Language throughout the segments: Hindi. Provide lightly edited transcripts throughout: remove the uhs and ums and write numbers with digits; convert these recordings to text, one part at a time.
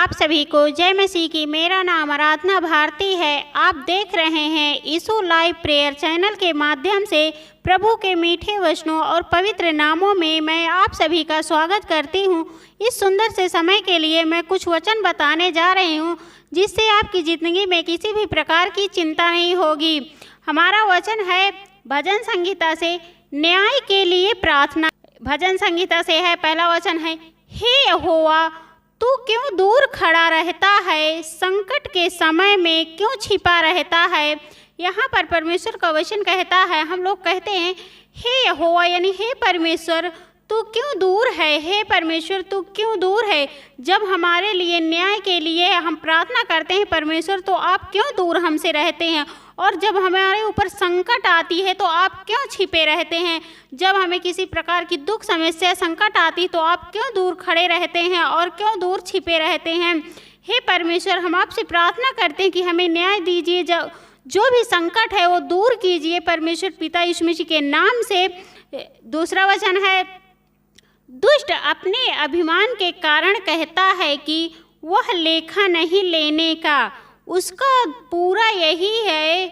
आप सभी को जय मसीह की। मेरा नाम आराधना भारती है। आप देख रहे हैं यीशु लाइव प्रेयर चैनल के माध्यम से प्रभु के मीठे वचनों और पवित्र नामों में मैं आप सभी का स्वागत करती हूँ। इस सुंदर से समय के लिए मैं कुछ वचन बताने जा रही हूँ जिससे आपकी ज़िंदगी में किसी भी प्रकार की चिंता नहीं होगी। हमारा वचन है भजन संहिता से न्याय के लिए प्रार्थना। भजन संहिता से है, पहला वचन है, हे यहोवा तू क्यों दूर खड़ा रहता है, संकट के समय में क्यों छिपा रहता है। यहाँ पर परमेश्वर का वचन कहता है, हम लोग कहते हैं हे यहोवा यानी हे परमेश्वर तू क्यों दूर है, हे परमेश्वर तू क्यों दूर है। जब हमारे लिए न्याय के लिए हम प्रार्थना करते हैं परमेश्वर, तो आप क्यों दूर हमसे रहते हैं। और जब हमारे ऊपर संकट आती है तो आप क्यों छिपे रहते हैं। जब हमें किसी प्रकार की दुख समस्या संकट आती तो आप क्यों दूर खड़े रहते हैं और क्यों दूर छिपे रहते हैं। हे परमेश्वर, हम आपसे प्रार्थना करते हैं कि हमें न्याय दीजिए, जो भी संकट है वो दूर कीजिए परमेश्वर पिता यीशु मसीह के नाम से। दूसरा वचन है, दुष्ट अपने अभिमान के कारण कहता है कि वह लेखा नहीं लेने का, उसका पूरा यही है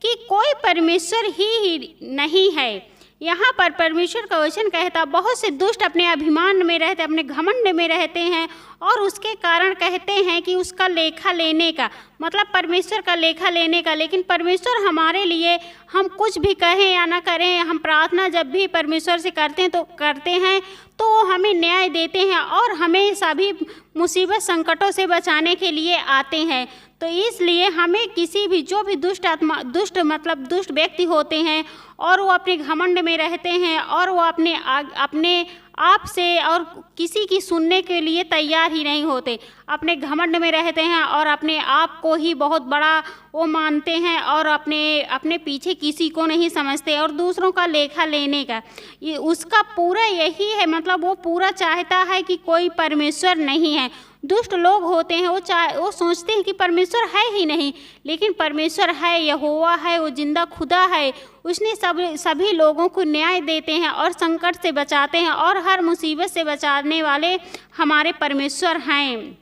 कि कोई परमेश्वर ही नहीं है। यहाँ पर परमेश्वर का वचन कहता, बहुत से दुष्ट अपने अभिमान में रहते, अपने घमंड में रहते हैं और उसके कारण कहते हैं कि उसका लेखा लेने का, मतलब परमेश्वर का लेखा लेने का। लेकिन परमेश्वर हमारे लिए, हम कुछ भी कहें या ना करें, हम प्रार्थना जब भी परमेश्वर से करते हैं तो हमें न्याय देते हैं और हमें सभी मुसीबत संकटों से बचाने के लिए आते हैं। तो इसलिए हमें किसी भी जो भी दुष्ट व्यक्ति होते हैं और वो अपने घमंड में रहते हैं और वो अपने आप से और किसी की सुनने के लिए तैयार ही नहीं होते, अपने घमंड में रहते हैं और अपने आप को ही बहुत बड़ा वो मानते हैं और अपने पीछे किसी को नहीं समझते और दूसरों का लेखा लेने का ये उसका पूरा यही है। मतलब वो पूरा चाहता है कि कोई परमेश्वर नहीं है। दुष्ट लोग होते हैं, वो सोचते हैं कि परमेश्वर है ही नहीं, लेकिन परमेश्वर है, यहोवा है, वो जिंदा खुदा है। उसने सभी लोगों को न्याय देते हैं और संकट से बचाते हैं और हर मुसीबत से बचाने वाले हमारे परमेश्वर हैं।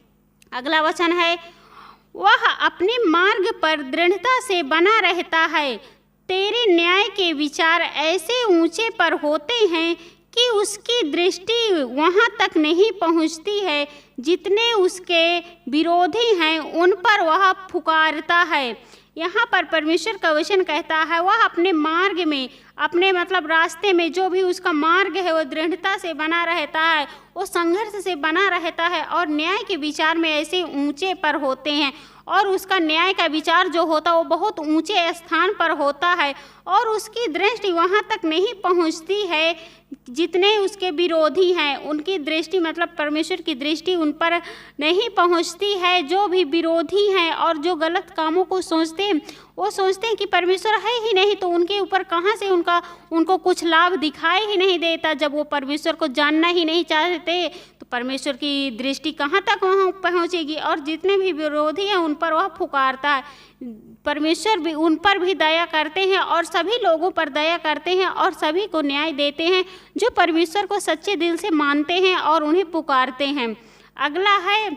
अगला वचन है, वह अपने मार्ग पर दृढ़ता से बना रहता है, तेरे न्याय के विचार ऐसे ऊंचे पर होते हैं कि उसकी दृष्टि वहाँ तक नहीं पहुँचती है, जितने उसके विरोधी हैं उन पर वह पुकारता है। यहाँ पर परमेश्वर का वचन कहता है, वह अपने मार्ग में, अपने मतलब रास्ते में जो भी उसका मार्ग है वो दृढ़ता से बना रहता है, वो संघर्ष से बना रहता है और न्याय के विचार में ऐसे ऊंचे पर होते हैं और उसका न्याय का विचार जो होता है वो बहुत ऊंचे स्थान पर होता है और उसकी दृष्टि वहाँ तक नहीं पहुँचती है जितने उसके विरोधी हैं। उनकी दृष्टि मतलब परमेश्वर की दृष्टि उन पर नहीं पहुँचती है। जो भी विरोधी हैं और जो गलत कामों को सोचते हैं, वो सोचते हैं कि परमेश्वर है ही नहीं, तो उनके ऊपर कहाँ से उनको कुछ लाभ दिखाई ही नहीं देता। जब वो परमेश्वर को जानना ही नहीं चाहते तो परमेश्वर की दृष्टि कहाँ तक वहाँ पहुँचेगी। और जितने भी विरोधी हैं उन पर वह पुकारता है। परमेश्वर भी उन पर भी दया करते हैं और सभी लोगों पर दया करते हैं और सभी को न्याय देते हैं जो परमेश्वर को सच्चे दिल से मानते हैं और उन्हें पुकारते हैं। अगला है,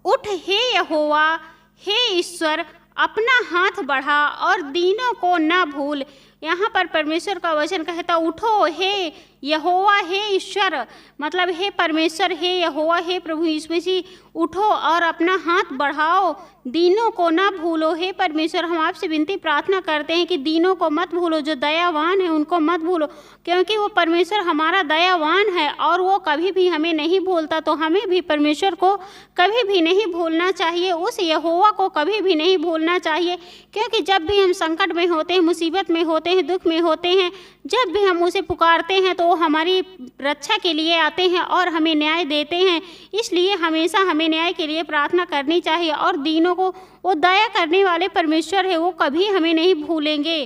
उठ हे यहोवा, हे ईश्वर, अपना हाथ बढ़ा और दीनों को न भूल। यहाँ पर परमेश्वर का वचन कहता, उठो हे यहोवा, हे ईश्वर, मतलब हे परमेश्वर, हे यहोवा, हे प्रभु यीशु मसीह, उठो और अपना हाथ बढ़ाओ, दीनों को ना भूलो। हे परमेश्वर, हम आपसे विनती प्रार्थना करते हैं कि दीनों को मत भूलो, जो दयावान है उनको मत भूलो, क्योंकि वो परमेश्वर हमारा दयावान है और वो कभी भी हमें नहीं भूलता। तो हमें भी परमेश्वर को कभी भी नहीं भूलना चाहिए, उस यहोवा को कभी भी नहीं भूलना चाहिए, क्योंकि जब भी हम संकट में होते हैं, मुसीबत में होते हैं, दुख में होते हैं, जब भी हम उसे पुकारते हैं तो वो हमारी रक्षा के लिए आते हैं और हमें न्याय देते हैं। इसलिए हमेशा हमें न्याय के लिए प्रार्थना करनी चाहिए और दीनों को, वो दया करने वाले परमेश्वर है, वो कभी हमें नहीं भूलेंगे।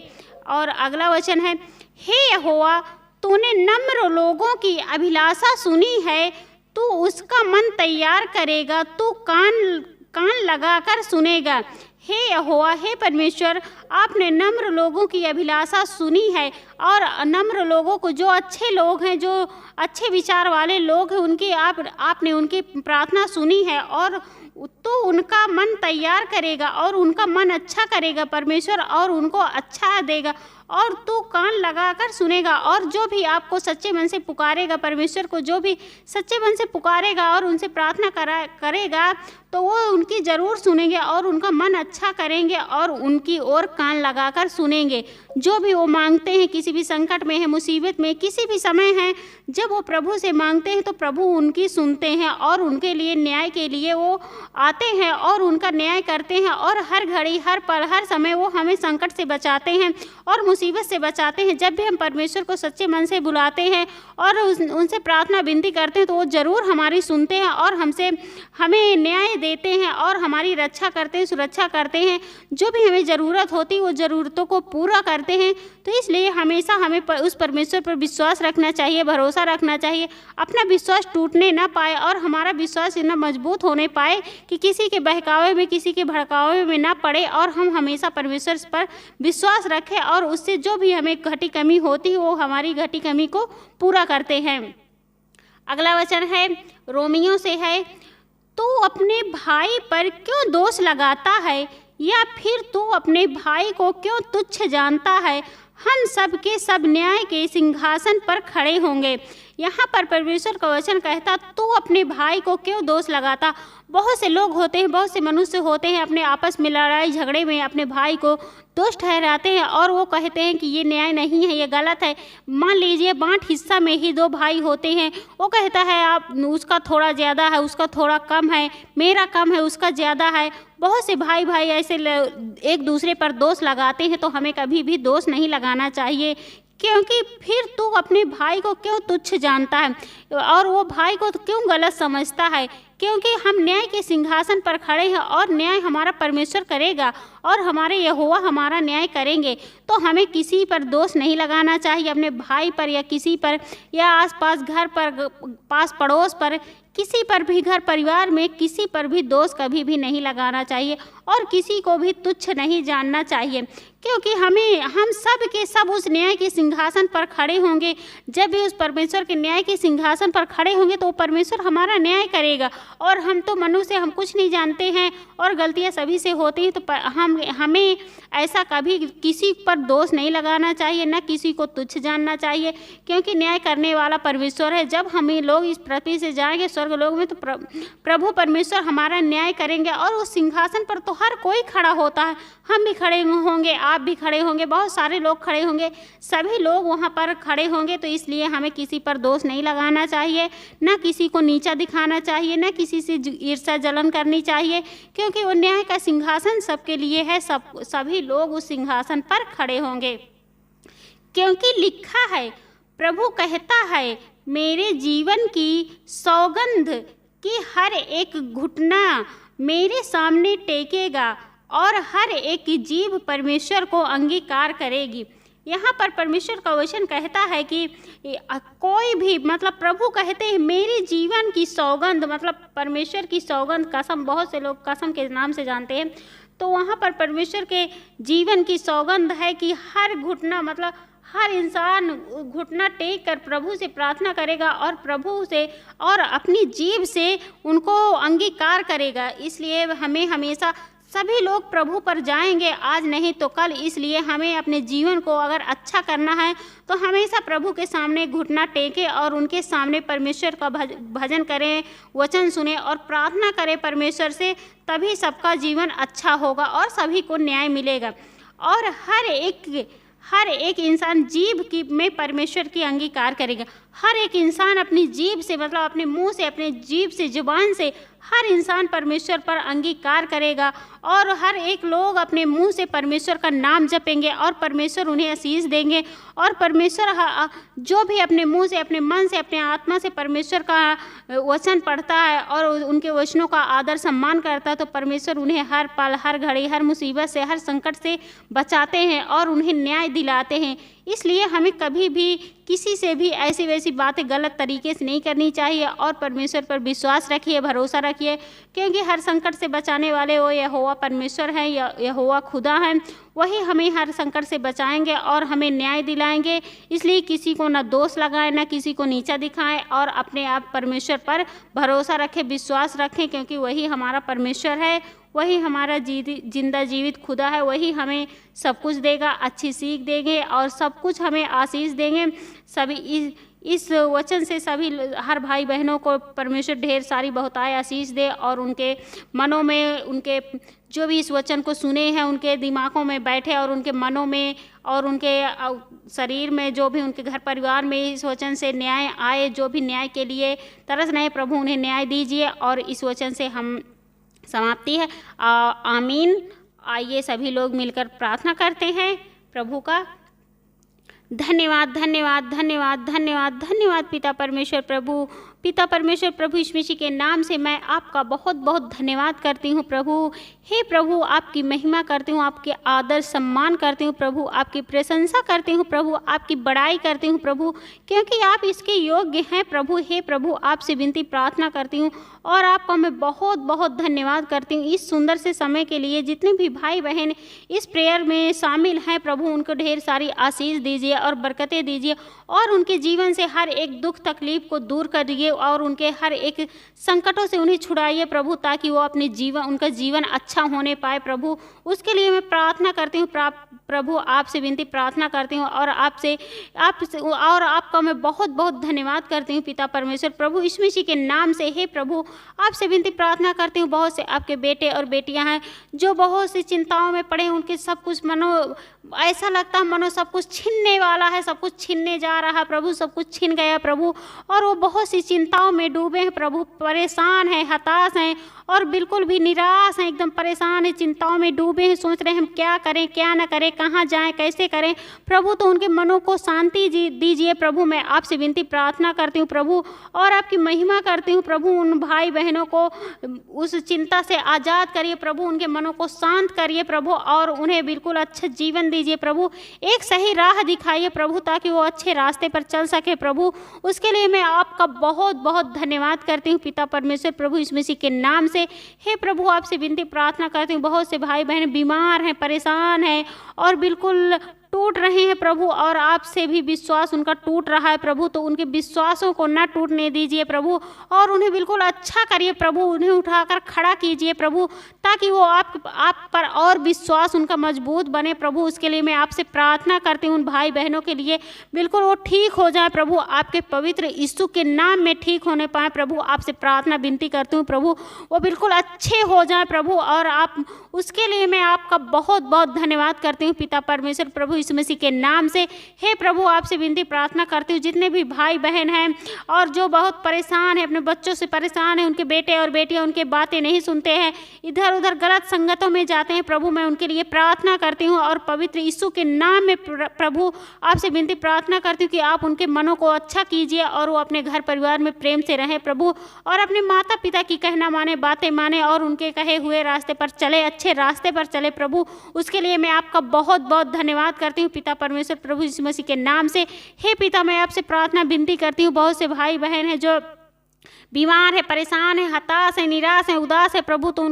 और अगला वचन है, हे यहोवा, तूने नम्र लोगों की अभिलाषा सुनी है, तू उसका मन तैयार करेगा, तू कान लगाकर सुनेगा। हे यहोवा, हे परमेश्वर, आपने नम्र लोगों की अभिलाषा सुनी है और नम्र लोगों को, जो अच्छे लोग हैं, जो अच्छे विचार वाले लोग हैं, उनकी आपने उनकी प्रार्थना सुनी है और तो उनका मन तैयार करेगा और उनका मन अच्छा करेगा परमेश्वर, और उनको अच्छा देगा और तू कान लगाकर सुनेगा। और जो भी आपको सच्चे मन से पुकारेगा, परमेश्वर को जो भी सच्चे मन से पुकारेगा और उनसे प्रार्थना करेगा, तो वो उनकी ज़रूर सुनेंगे और उनका मन अच्छा करेंगे और उनकी ओर कान लगाकर सुनेंगे। जो भी वो मांगते हैं, किसी भी संकट में है, मुसीबत में, किसी भी समय है, जब वो प्रभु से मांगते हैं तो प्रभु उनकी सुनते हैं और उनके लिए न्याय के लिए वो आते हैं और उनका न्याय करते हैं। और हर घड़ी, हर पल, हर समय वो हमें संकट से बचाते हैं और मुसीबत से बचाते हैं। जब भी हम परमेश्वर को सच्चे मन से बुलाते हैं और उनसे प्रार्थना विनती करते हैं तो वो ज़रूर हमारी सुनते हैं और हमें न्याय देते हैं और हमारी रक्षा करते हैं, सुरक्षा करते हैं। जो भी हमें ज़रूरत होती है वो ज़रूरतों को पूरा करते हैं। तो इसलिए हमेशा हमें उस परमेश्वर पर विश्वास रखना चाहिए, भरोसा रखना चाहिए। अपना विश्वास टूटने ना पाए और हमारा विश्वास इतना मजबूत होने पाए कि किसी के बहकावे में, किसी के भड़कावे में ना पड़े और हम हमेशा परमेश्वर पर विश्वास रखें और उससे जो भी हमें घटी कमी होती है वो हमारी घटी कमी को पूरा करते हैं। अगला वचन है, रोमियों से है, तू अपने भाई पर क्यों दोष लगाता है, या फिर तू अपने भाई को क्यों तुच्छ जानता है। हम सब के सब न्याय के सिंहासन पर खड़े होंगे। यहाँ पर परमेश्वर का वचन कहता, तू अपने भाई को क्यों दोष लगाता। बहुत से लोग होते हैं, बहुत से मनुष्य होते हैं, अपने आपस में लड़ाई झगड़े में अपने भाई को दोष ठहराते हैं और वो कहते हैं कि ये न्याय नहीं है, ये गलत है। मान लीजिए बांट हिस्सा में ही दो भाई होते हैं, वो कहता है आप उसका थोड़ा ज़्यादा है, उसका थोड़ा कम है, मेरा कम है, उसका ज़्यादा है। बहुत से भाई ऐसे एक दूसरे पर दोष लगाते हैं। तो हमें कभी भी दोष नहीं लगाना चाहिए, क्योंकि फिर तू अपने भाई को क्यों तुच्छ जानता है और वो भाई को क्यों गलत समझता है। क्योंकि हम न्याय के सिंहासन पर खड़े हैं और न्याय हमारा परमेश्वर करेगा और हमारे यहोवा हमारा न्याय करेंगे। तो हमें किसी पर दोष नहीं लगाना चाहिए, अपने भाई पर या किसी पर या आसपास घर पर, पास पड़ोस पर, किसी पर भी, घर परिवार में किसी पर भी दोष कभी भी नहीं लगाना चाहिए और किसी को भी तुच्छ नहीं जानना चाहिए। क्योंकि हम सब के सब उस न्याय के सिंहासन पर खड़े होंगे। जब भी उस परमेश्वर के न्याय के सिंहासन पर खड़े होंगे तो परमेश्वर हमारा न्याय करेगा। और हम तो मनुष्य, हम कुछ नहीं जानते हैं और गलतियां सभी से होती हैं। तो हमें ऐसा कभी किसी पर दोष नहीं लगाना चाहिए, न किसी को तुच्छ जानना चाहिए, क्योंकि न्याय करने वाला परमेश्वर है। जब हमें लोग इस पृथ्वी से जाएंगे स्वर्ग लोग में तो प्रभु परमेश्वर हमारा न्याय करेंगे। और उस सिंहासन पर तो हर कोई खड़ा होता है, हम भी खड़े होंगे, आप भी खड़े होंगे, बहुत सारे लोग खड़े होंगे, सभी लोग वहाँ पर खड़े होंगे। तो इसलिए हमें किसी पर दोष नहीं लगाना चाहिए, न किसी को नीचा दिखाना चाहिए, न किसी से ईर्ष्या जलन करनी चाहिए, क्योंकि वो न्याय का सिंहासन सबके लिए है। सभी लोग उस सिंहासन पर खड़े होंगे। क्योंकि लिखा है, प्रभु कहता है, मेरे जीवन की सौगंध की हर एक घुटना मेरे सामने टेकेगा और हर एक जीभ परमेश्वर को अंगीकार करेगी। यहाँ पर परमेश्वर का वचन कहता है कि कोई भी, मतलब प्रभु कहते हैं मेरे जीवन की सौगंध, मतलब परमेश्वर की सौगंध, कसम, बहुत से लोग कसम के नाम से जानते हैं। तो वहाँ पर परमेश्वर के जीवन की सौगंध है कि हर घुटना, मतलब हर इंसान घुटना टेक कर प्रभु से प्रार्थना करेगा और प्रभु से और अपनी जीभ से उनको अंगीकार करेगा। इसलिए हमें हमेशा, सभी लोग प्रभु पर जाएंगे आज नहीं तो कल, इसलिए हमें अपने जीवन को अगर अच्छा करना है तो हमेशा प्रभु के सामने घुटना टेकें और उनके सामने परमेश्वर का भजन करें, वचन सुने और प्रार्थना करें परमेश्वर से। तभी सबका जीवन अच्छा होगा और सभी को न्याय मिलेगा। और हर एक इंसान जीभ की में परमेश्वर की अंगीकार करेगा। हर एक इंसान अपनी जीभ से, मतलब अपने मुंह से, अपने जीभ से, जुबान से हर इंसान परमेश्वर पर अंगीकार करेगा और हर एक लोग अपने मुंह से परमेश्वर का नाम जपेंगे और परमेश्वर उन्हें आशीष देंगे। और परमेश्वर जो भी अपने मुंह से, अपने मन से, अपने आत्मा से परमेश्वर का वचन पढ़ता है और उनके वचनों का आदर सम्मान करता है तो परमेश्वर उन्हें हर पल, हर घड़ी, हर मुसीबत से, हर संकट से बचाते हैं और उन्हें न्याय दिलाते हैं। इसलिए हमें कभी भी किसी से भी ऐसी वैसी बातें गलत तरीके से नहीं करनी चाहिए और परमेश्वर पर विश्वास रखिए, भरोसा रखिए, क्योंकि हर संकट से बचाने वाले वो यहोवा परमेश्वर हैं, यहोवा खुदा हैं। वही हमें हर संकट से बचाएंगे और हमें न्याय दिलाएंगे। इसलिए किसी को ना दोष लगाएं, ना किसी को नीचा दिखाएं और अपने आप परमेश्वर पर भरोसा रखें, विश्वास रखें, क्योंकि वही हमारा परमेश्वर है, वही हमारा जिंदा जीवित खुदा है। वही हमें सब कुछ देगा, अच्छी सीख देंगे और सब कुछ हमें आशीष देंगे। सभी इस वचन से सभी हर भाई बहनों को परमेश्वर ढेर सारी बहुतायत आशीष दे और उनके मनों में, उनके जो भी इस वचन को सुने हैं उनके दिमागों में बैठे और उनके मनों में और उनके शरीर में, जो भी उनके घर परिवार में इस वचन से न्याय आए, जो भी न्याय के लिए तरस रहे, प्रभु उन्हें न्याय दीजिए। और इस वचन से हम समाप्ति है। आमीन। आइए सभी लोग मिलकर प्रार्थना करते हैं। प्रभु का धन्यवाद, धन्यवाद, धन्यवाद, धन्यवाद, धन्यवाद पिता परमेश्वर प्रभु, पिता परमेश्वर प्रभु यीशु मसीह के नाम से मैं आपका बहुत बहुत धन्यवाद करती हूँ प्रभु। हे प्रभु, आपकी महिमा करती हूँ, आपके आदर सम्मान करती हूँ प्रभु, आपकी प्रशंसा करती हूँ प्रभु, आपकी बड़ाई करती हूँ प्रभु, क्योंकि आप इसके योग्य हैं प्रभु। हे प्रभु, आपसे विनती प्रार्थना करती हूँ और आपका मैं बहुत बहुत धन्यवाद करती हूँ इस सुंदर से समय के लिए। जितने भी भाई बहन इस प्रेयर में शामिल हैं प्रभु, उनको ढेर सारी आशीष दीजिए और बरकतें दीजिए और उनके जीवन से हर एक दुख तकलीफ को दूर करिए और उनके हर एक संकटों से उन्हें छुड़ाइए प्रभु, ताकि वो अपने जीवन, उनका जीवन अच्छा होने पाए प्रभु। उसके लिए मैं प्रार्थना करती हूँ प्रभु, आपसे विनती प्रार्थना करती हूँ और आपसे और आपका मैं बहुत बहुत धन्यवाद करती हूँ पिता परमेश्वर प्रभु यीशु मसीह के नाम से। हे प्रभु, आपसे विनती प्रार्थना करती हूँ, बहुत से आपके बेटे और बेटियाँ हैं जो बहुत सी चिंताओं में पड़े, उनके सब कुछ ऐसा लगता है मनो सब कुछ छीनने वाला है, सब कुछ छीनने जा रहा है प्रभु, सब कुछ छीन गया प्रभु, और वो बहुत सी चिंताओं में डूबे हैं प्रभु, परेशान हैं, हताश हैं और बिल्कुल भी निराश हैं, एकदम परेशान हैं, चिंताओं में डूबे हैं, सोच रहे हैं हम क्या करें क्या ना करें, कहाँ जाएं, कैसे करें प्रभु। तो उनके मनों को शांति दीजिए प्रभु। मैं आपसे विनती प्रार्थना करती हूँ प्रभु और आपकी महिमा करती हूँ प्रभु। उन भाई बहनों को उस चिंता से आज़ाद करिए प्रभु, उनके मनों को शांत करिए प्रभु और उन्हें बिल्कुल अच्छा जीवन दीजिए प्रभु, एक सही राह दिखाइए प्रभु, ताकि वो अच्छे रास्ते पर चल सके प्रभु। उसके लिए मैं आपका बहुत बहुत धन्यवाद करती हूँ पिता परमेश्वर प्रभु यीशु मसीह के नाम से। हे प्रभु, आपसे विनती प्रार्थना करती हूँ, बहुत से भाई बहन बीमार हैं, परेशान हैं और बिल्कुल टूट रहे हैं प्रभु, और आपसे भी विश्वास उनका टूट रहा है प्रभु, तो उनके विश्वासों को ना टूटने दीजिए प्रभु और उन्हें बिल्कुल अच्छा करिए प्रभु, उन्हें उठाकर खड़ा कीजिए प्रभु, ताकि वो आप पर और विश्वास उनका मजबूत बने प्रभु। उसके लिए मैं आपसे प्रार्थना करती हूँ उन भाई बहनों के लिए, बिल्कुल वो ठीक हो जाए प्रभु, आपके पवित्र यीशु के नाम में ठीक होने पाए प्रभु। आपसे प्रार्थना विनती करती हूँ प्रभु, वो बिल्कुल अच्छे हो जाए प्रभु, और आप उसके लिए मैं आपका बहुत बहुत धन्यवाद करती हूँ पिता परमेश्वर प्रभु यीशु मसीह के नाम से। हे प्रभु, आपसे विनती प्रार्थना करती हूँ, जितने भी भाई बहन हैं और जो बहुत परेशान हैं, अपने बच्चों से परेशान हैं, उनके बेटे और बेटियां उनके बातें नहीं सुनते हैं, इधर उधर गलत संगतों में जाते हैं प्रभु, मैं उनके लिए प्रार्थना करती हूँ और पवित्र यीशु के नाम में प्रभु आपसे विनती प्रार्थना करती हूँ कि आप उनके मनों को अच्छा कीजिए और वो अपने घर परिवार में प्रेम से रहें प्रभु, और अपने माता पिता की कहना माने, बातें माने और उनके कहे हुए रास्ते पर चले, अच्छे रास्ते पर चले प्रभु। उसके लिए मैं आपका बहुत बहुत धन्यवाद करती हूँ पिता परमेश्वर प्रभु यीशु मसीह के नाम से। हे पिता, मैं आपसे प्रार्थना विनती करती हूँ, बहुत से भाई बहन हैं जो बीमार है, परेशान है, हताश है, निराश है, उदास है प्रभु, तो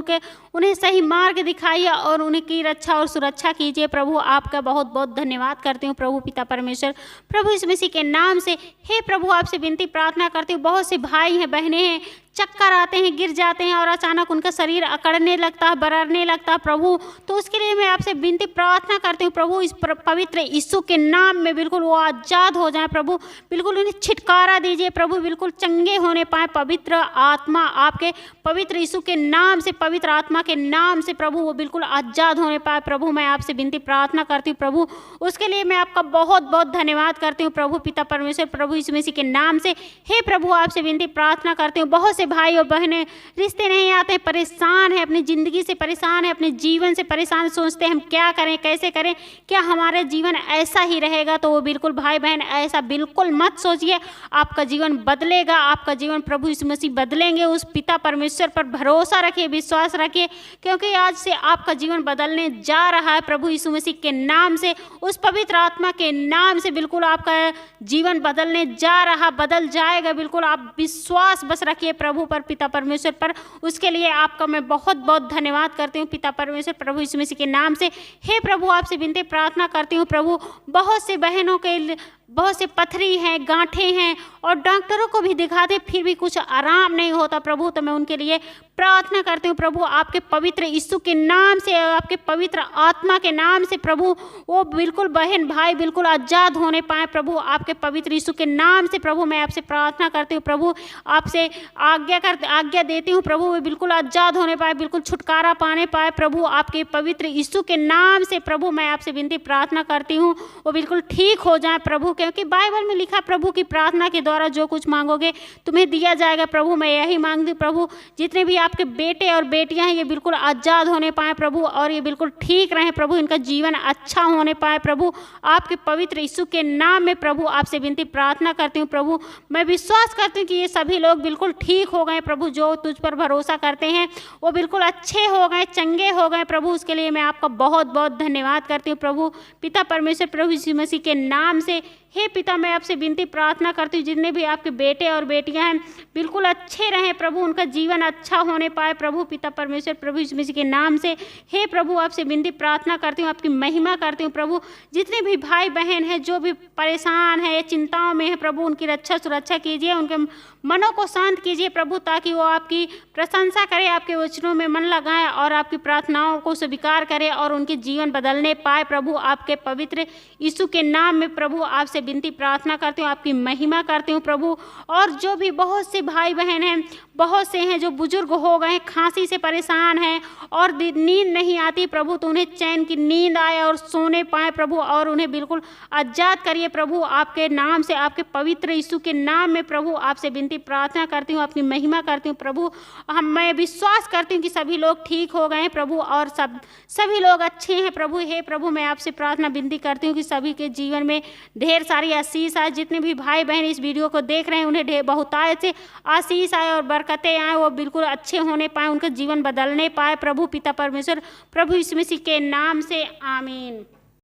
उन्हें सही मार्ग दिखाइए और उनकी रक्षा और सुरक्षा कीजिए प्रभु। आपका बहुत बहुत धन्यवाद करती हूँ प्रभु पिता परमेश्वर प्रभु यीशु मसीह के नाम से। हे प्रभु, आपसे विनती प्रार्थना करती हूँ, बहुत से भाई हैं, बहनें हैं, चक्कर आते हैं, गिर जाते हैं और अचानक उनका शरीर अकड़ने लगता है, बरारने लगता है प्रभु, तो उसके लिए मैं आपसे विनती प्रार्थना करती हूँ प्रभु, इस पवित्र यीशु के नाम में बिल्कुल वो आज़ाद हो जाए प्रभु, बिल्कुल उन्हें छिटकारा दीजिए प्रभु, बिल्कुल चंगे होने पाए। पवित्र आत्मा आपके पवित्र यीशु के नाम से, पवित्र आत्मा के नाम से प्रभु वो बिल्कुल आज़ाद होने पाए प्रभु, मैं आपसे विनती प्रार्थना करती हूँ प्रभु। उसके लिए मैं आपका बहुत बहुत धन्यवाद करती हूँ प्रभु पिता परमेश्वर प्रभु यीशु मसीह के नाम से। हे प्रभु, आपसे विनती प्रार्थना करती हूँ, बहुत से से भाई और बहनें रिश्ते नहीं आते हैं, परेशान है, अपनी ज़िंदगी से परेशान है, अपने जीवन से परेशान, सोचते हैं हम क्या करें, कैसे करें, क्या हमारा जीवन ऐसा ही रहेगा। तो वो बिल्कुल भाई बहन ऐसा बिल्कुल मत सोचिए, आपका जीवन बदलेगा, आपका जीवन प्रभु यीशु मसीह बदलेंगे। उस पिता परमेश्वर पर भरोसा रखिए, विश्वास रखिए, क्योंकि आज से आपका जीवन बदलने जा रहा है प्रभु यीशु मसीह के नाम से, उस पवित्र आत्मा के नाम से बिल्कुल आपका जीवन बदलने जा रहा, बदल जाएगा। बिल्कुल आप विश्वास बस रखिए प्रभु पर, पिता परमेश्वर पर। उसके लिए आपका मैं बहुत बहुत धन्यवाद करती हूँ पिता परमेश्वर प्रभु यीशु मसीह के नाम से। हे प्रभु, आपसे विनती प्रार्थना करती हूँ प्रभु, बहुत से बहनों के बहुत से पथरी हैं, गांठें हैं, और डॉक्टरों को भी दिखाते फिर भी कुछ आराम नहीं होता प्रभु। तो मैं उनके लिए प्रार्थना करती हूँ प्रभु, आपके पवित्र यीशु के नाम से, आपके पवित्र आत्मा के नाम से प्रभु, वो बिल्कुल बहन भाई बिल्कुल आज़ाद होने पाए प्रभु, आपके पवित्र यीशु के नाम से प्रभु। मैं आपसे प्रार्थना करती हूँ प्रभु, आपसे आज्ञा देती हूँ प्रभु, वे बिल्कुल आज़ाद होने पाए, बिल्कुल छुटकारा पाने पाए प्रभु, आपके पवित्र यीशु के नाम से प्रभु। मैं आपसे विनती प्रार्थना करती हूँ वो बिल्कुल ठीक हो जाए प्रभु, क्योंकि बाइबल में लिखा प्रभु की प्रार्थना के द्वारा जो कुछ मांगोगे तुम्हें दिया जाएगा प्रभु। मैं यही मांगती हूँ प्रभु, जितने भी आपके बेटे और बेटियां हैं ये बिल्कुल आज़ाद होने पाए प्रभु, और ये बिल्कुल ठीक रहें प्रभु, इनका जीवन अच्छा होने पाए प्रभु, आपके पवित्र यीशु के नाम में प्रभु। आपसे विनती प्रार्थना करती हूँ प्रभु, मैं विश्वास करती हूँ कि ये सभी लोग बिल्कुल ठीक हो गए प्रभु, जो तुझ पर भरोसा करते हैं वो बिल्कुल अच्छे हो गए, चंगे हो गए प्रभु। उसके लिए मैं आपका बहुत बहुत धन्यवाद करती हूँ प्रभु, पिता परमेश्वर प्रभु यीशु मसीह के नाम से। हे पिता, मैं आपसे विनती प्रार्थना करती हूँ जितने भी आपके बेटे और बेटियां हैं बिल्कुल अच्छे रहें प्रभु, उनका जीवन अच्छा होने पाए प्रभु, पिता परमेश्वर प्रभु यीशु मसीह के नाम से। हे प्रभु, आपसे विनती प्रार्थना करती हूँ, आपकी महिमा करती हूँ प्रभु, जितने भी भाई बहन हैं जो भी परेशान है, चिंताओं में है प्रभु, उनकी रक्षा सुरक्षा कीजिए, उनके मनों को शांत कीजिए प्रभु, ताकि वो आपकी प्रशंसा करें, आपके वचनों में मन लगाएं और आपकी प्रार्थनाओं को स्वीकार करें और उनके जीवन बदलने पाए प्रभु, आपके पवित्र यीशु के नाम में प्रभु। आपसे विनती प्रार्थना करती हूँ, आपकी महिमा करती हूँ प्रभु। और जो भी बहुत से भाई बहन हैं, बहुत से हैं जो बुजुर्ग हो गए, खांसी से परेशान हैं और नींद नहीं आती प्रभु, तो उन्हें चैन की नींद आए और सोने पाए प्रभु, और उन्हें बिल्कुल आज़ाद करिए प्रभु, आपके नाम से, आपके पवित्र यीशु के नाम में प्रभु। आपसे विनती प्रार्थना करती हूँ, अपनी महिमा करती हूँ प्रभु। मैं विश्वास करती हूँ कि सभी लोग ठीक हो गए प्रभु, और सभी लोग अच्छे हैं प्रभु। हे प्रभु, मैं आपसे प्रार्थना विनती करती हूँ कि सभी के जीवन में ढेर सारी आशीष आए, जितने भी भाई बहन इस वीडियो को देख रहे हैं उन्हें बहुतायत से आशीष आए और बरकतें आए, वो बिल्कुल अच्छे होने पाए, उनका जीवन बदलने पाए प्रभु, पिता परमेश्वर प्रभु यीशु मसीह के नाम से, आमीन।